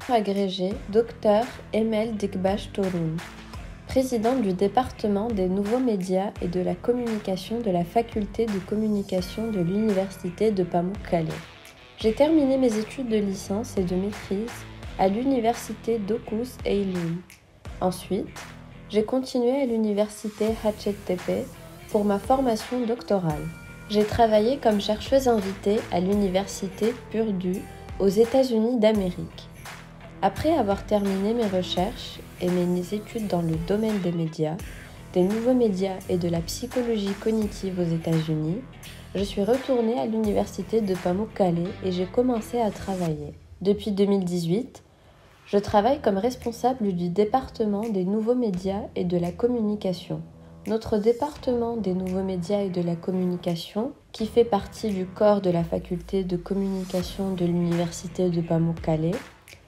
Agrégé Dr Emel Dikbaş Torun, présidente du département des nouveaux médias et de la communication de la faculté de communication de l'université de Pamukkale. J'ai terminé mes études de licence et de maîtrise à l'université Dokuz Eylül. Ensuite, j'ai continué à l'université Hacettepe pour ma formation doctorale. J'ai travaillé comme chercheuse invitée à l'université Purdue aux États-Unis d'Amérique. Après avoir terminé mes recherches et mes études dans le domaine des médias, des nouveaux médias et de la psychologie cognitive aux États-Unis, je suis retournée à l'université de Pamukkale et j'ai commencé à travailler. Depuis 2018, je travaille comme responsable du département des nouveaux médias et de la communication. Notre département des nouveaux médias et de la communication, qui fait partie du corps de la faculté de communication de l'université de Pamukkale,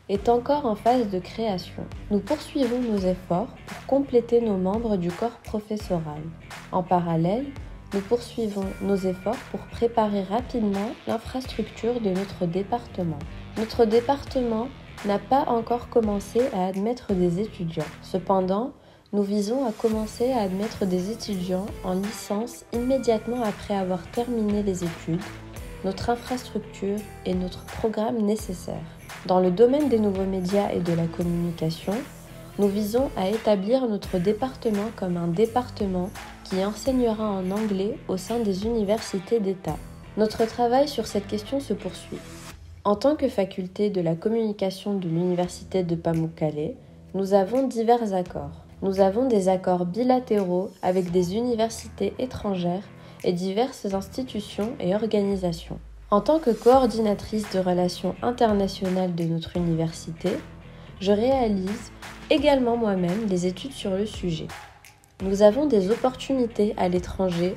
est encore en phase de création. Nous poursuivons nos efforts pour compléter nos membres du corps professoral. En parallèle, nous poursuivons nos efforts pour préparer rapidement l'infrastructure de notre département. Notre département n'a pas encore commencé à admettre des étudiants. Cependant, nous visons à commencer à admettre des étudiants en licence immédiatement après avoir terminé les études, notre infrastructure et notre programme nécessaire. Dans le domaine des nouveaux médias et de la communication, nous visons à établir notre département comme un département qui enseignera en anglais au sein des universités d'État. Notre travail sur cette question se poursuit. En tant que faculté de la communication de l'université de Pamukkale, nous avons divers accords. Nous avons des accords bilatéraux avec des universités étrangères et diverses institutions et organisations. En tant que coordinatrice de relations internationales de notre université, je réalise également moi-même des études sur le sujet. Nous avons des opportunités à l'étranger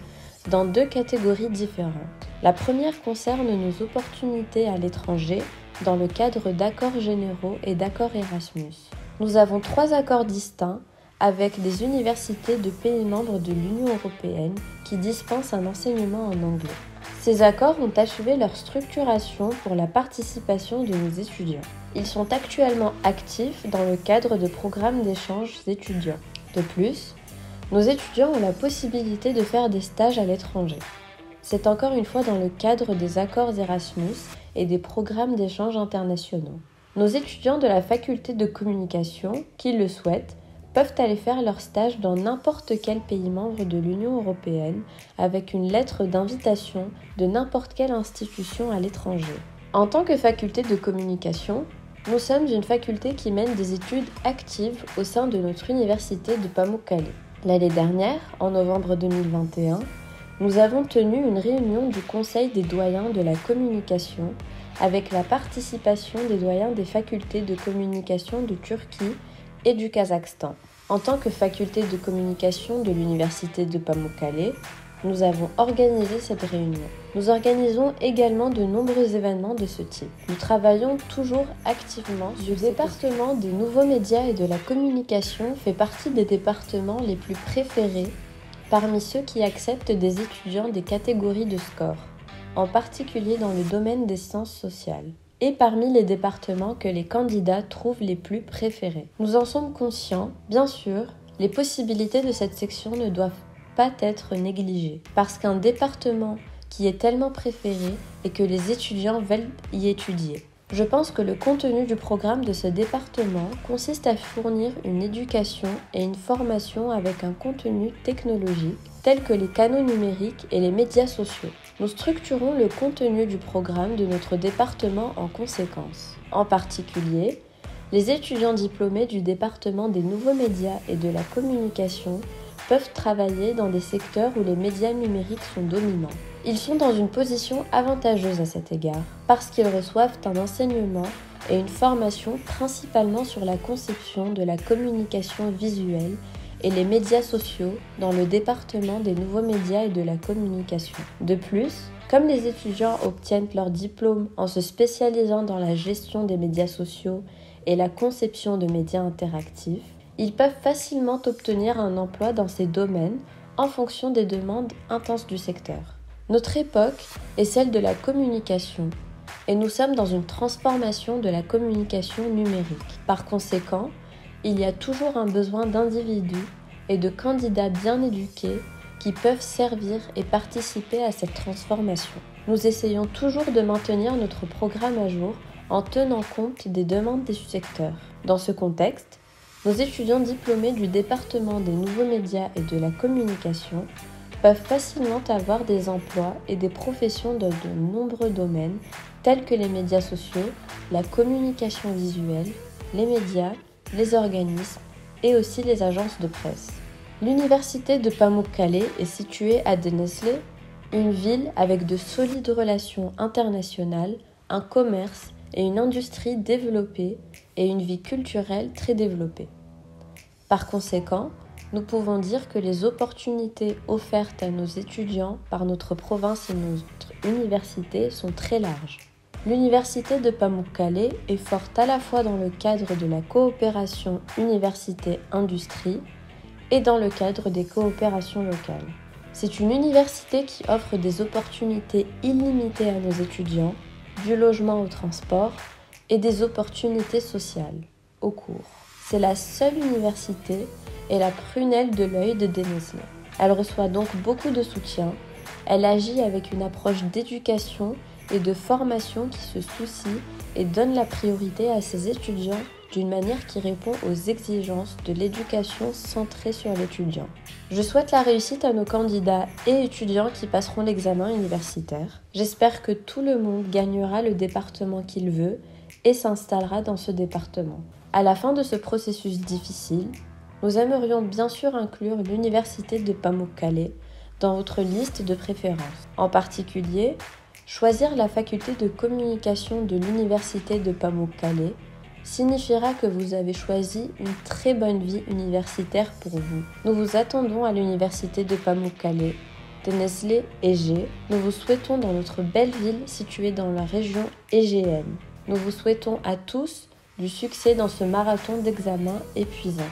dans 2 catégories différentes. La première concerne nos opportunités à l'étranger dans le cadre d'accords généraux et d'accords Erasmus. Nous avons 3 accords distincts avec des universités de pays membres de l'Union européenne qui dispensent un enseignement en anglais. Ces accords ont achevé leur structuration pour la participation de nos étudiants. Ils sont actuellement actifs dans le cadre de programmes d'échanges étudiants. De plus, nos étudiants ont la possibilité de faire des stages à l'étranger. C'est encore une fois dans le cadre des accords Erasmus et des programmes d'échanges internationaux. Nos étudiants de la faculté de communication, qui le souhaitent, peuvent aller faire leur stage dans n'importe quel pays membre de l'Union européenne avec une lettre d'invitation de n'importe quelle institution à l'étranger. En tant que faculté de communication, nous sommes une faculté qui mène des études actives au sein de notre université de Pamukkale. L'année dernière, en novembre 2021, nous avons tenu une réunion du Conseil des doyens de la communication avec la participation des doyens des facultés de communication de Turquie et du Kazakhstan. En tant que faculté de communication de l'université de Pamukkale, nous avons organisé cette réunion. Nous organisons également de nombreux événements de ce type. Nous travaillons toujours activement sur le département des nouveaux médias et de la communication fait partie des départements les plus préférés parmi ceux qui acceptent des étudiants des catégories de score, en particulier dans le domaine des sciences sociales, et parmi les départements que les candidats trouvent les plus préférés. Nous en sommes conscients, bien sûr, les possibilités de cette section ne doivent pas être négligées, parce qu'un département qui est tellement préféré et que les étudiants veulent y étudier. Je pense que le contenu du programme de ce département consiste à fournir une éducation et une formation avec un contenu technologique tel que les canaux numériques et les médias sociaux. Nous structurons le contenu du programme de notre département en conséquence. En particulier, les étudiants diplômés du département des nouveaux médias et de la communication peuvent travailler dans des secteurs où les médias numériques sont dominants. Ils sont dans une position avantageuse à cet égard, parce qu'ils reçoivent un enseignement et une formation principalement sur la conception de la communication visuelle et les médias sociaux dans le département des nouveaux médias et de la communication. De plus, comme les étudiants obtiennent leur diplôme en se spécialisant dans la gestion des médias sociaux et la conception de médias interactifs, ils peuvent facilement obtenir un emploi dans ces domaines en fonction des demandes intenses du secteur. Notre époque est celle de la communication et nous sommes dans une transformation de la communication numérique. Par conséquent, il y a toujours un besoin d'individus et de candidats bien éduqués qui peuvent servir et participer à cette transformation. Nous essayons toujours de maintenir notre programme à jour en tenant compte des demandes des secteurs. Dans ce contexte, nos étudiants diplômés du département des nouveaux médias et de la communication peuvent facilement avoir des emplois et des professions dans de nombreux domaines tels que les médias sociaux, la communication visuelle, les médias, les organismes et aussi les agences de presse. L'université de Pamukkale est située à Denizli, une ville avec de solides relations internationales, un commerce et une industrie développée et une vie culturelle très développée. Par conséquent, nous pouvons dire que les opportunités offertes à nos étudiants par notre province et notre université sont très larges. L'université de Pamukkale est forte à la fois dans le cadre de la coopération université-industrie et dans le cadre des coopérations locales. C'est une université qui offre des opportunités illimitées à nos étudiants, du logement au transport et des opportunités sociales, au cours. C'est la seule université et la prunelle de l'œil de Denizli. Elle reçoit donc beaucoup de soutien, elle agit avec une approche d'éducation et de formation qui se soucie et donne la priorité à ses étudiants d'une manière qui répond aux exigences de l'éducation centrée sur l'étudiant. Je souhaite la réussite à nos candidats et étudiants qui passeront l'examen universitaire. J'espère que tout le monde gagnera le département qu'il veut et s'installera dans ce département. À la fin de ce processus difficile, nous aimerions bien sûr inclure l'université de Pamukkale dans votre liste de préférences. En particulier, choisir la faculté de communication de l'université de Pamukkale signifiera que vous avez choisi une très bonne vie universitaire pour vous. Nous vous attendons à l'université de Pamukkale, Denizli Ege. Nous vous souhaitons dans notre belle ville située dans la région égéenne. Nous vous souhaitons à tous du succès dans ce marathon d'examens épuisant.